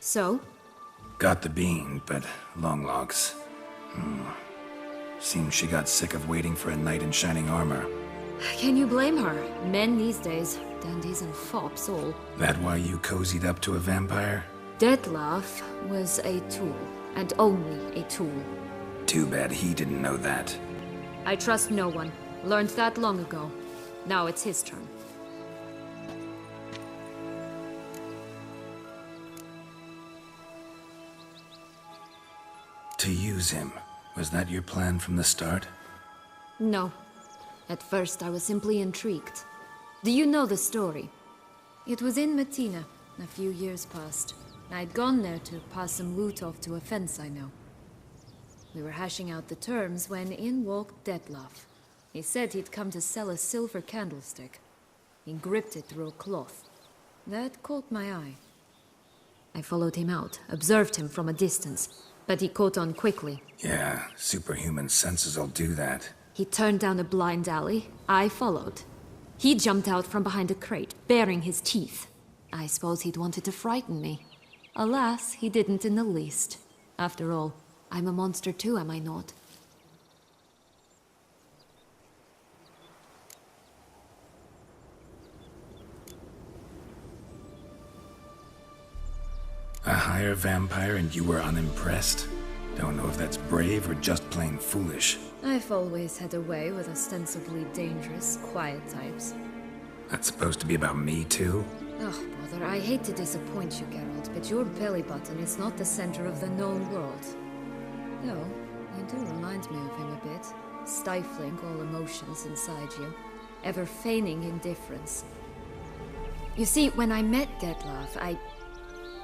So? Got the bean, but Longlocks. Seems she got sick of waiting for a knight in shining armor. Can you blame her? Men these days, dandies and fops all. That why you cozied up to a vampire? Dettlaff was a tool, and only a tool. Too bad he didn't know that. I trust no one. Learned that long ago. Now it's his turn. To use him. Was that your plan from the start? No. At first I was simply intrigued. Do you know the story? It was in Metina, a few years past. I'd gone there to pass some loot off to a fence I know. We were hashing out the terms when in walked Dettlaff. He said he'd come to sell a silver candlestick. He gripped it through a cloth. That caught my eye. I followed him out, observed him from a distance, but he caught on quickly. Yeah, superhuman senses will do that. He turned down a blind alley. I followed. He jumped out from behind a crate, baring his teeth. I suppose he'd wanted to frighten me. Alas, he didn't in the least. After all, I'm a monster too, am I not? A higher vampire and you were unimpressed? Don't know if that's brave or just plain foolish. I've always had a way with ostensibly dangerous, quiet types. That's supposed to be about me too? Oh, brother, I hate to disappoint you, Geralt, but your belly button is not the center of the known world. Though, you do remind me of him a bit. Stifling all emotions inside you. Ever feigning indifference. You see, when I met Dettlaff,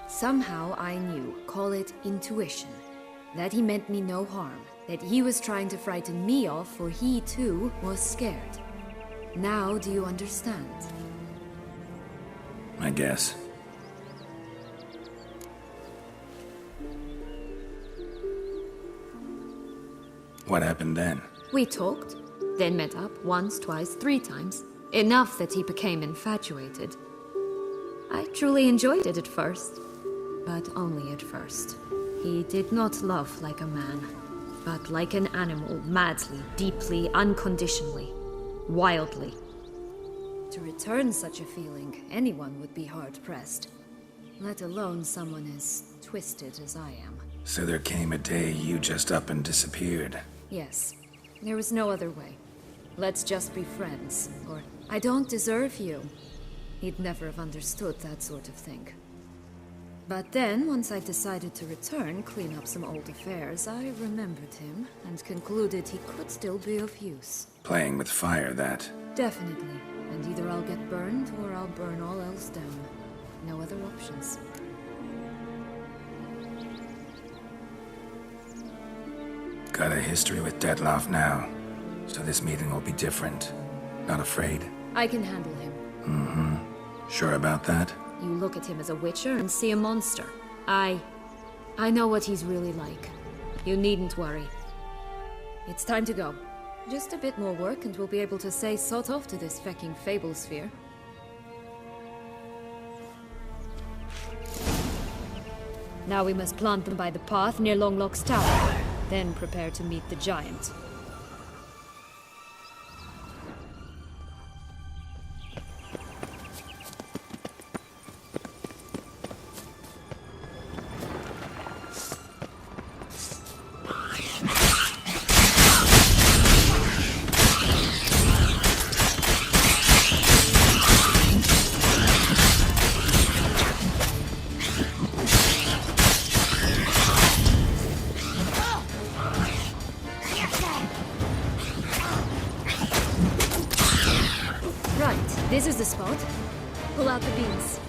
somehow I knew, call it intuition, that he meant me no harm, that he was trying to frighten me off, for he too was scared. Now do you understand? I guess. What happened then? We talked, then met up once, twice, 3 times. Enough that he became infatuated. I truly enjoyed it at first. But only at first. He did not love like a man, but like an animal, madly, deeply, unconditionally, wildly. To return such a feeling, anyone would be hard-pressed. Let alone someone as twisted as I am. So there came a day you just up and disappeared. Yes. There was no other way. Let's just be friends, or I don't deserve you. He'd never have understood that sort of thing. But then, once I decided to return, clean up some old affairs, I remembered him and concluded he could still be of use. Playing with fire, that. Definitely. And either I'll get burned or I'll burn all else down. No other options. Got a history with Dettlaff now, so this meeting will be different. Not afraid? I can handle him. Sure about that? You look at him as a witcher and see a monster. I know what he's really like. You needn't worry. It's time to go. Just a bit more work and we'll be able to say sod off to this fecking fable sphere. Now we must plant them by the path near Longlock's tower. Then prepare to meet the giant. Right, this is the spot. Pull out the beans.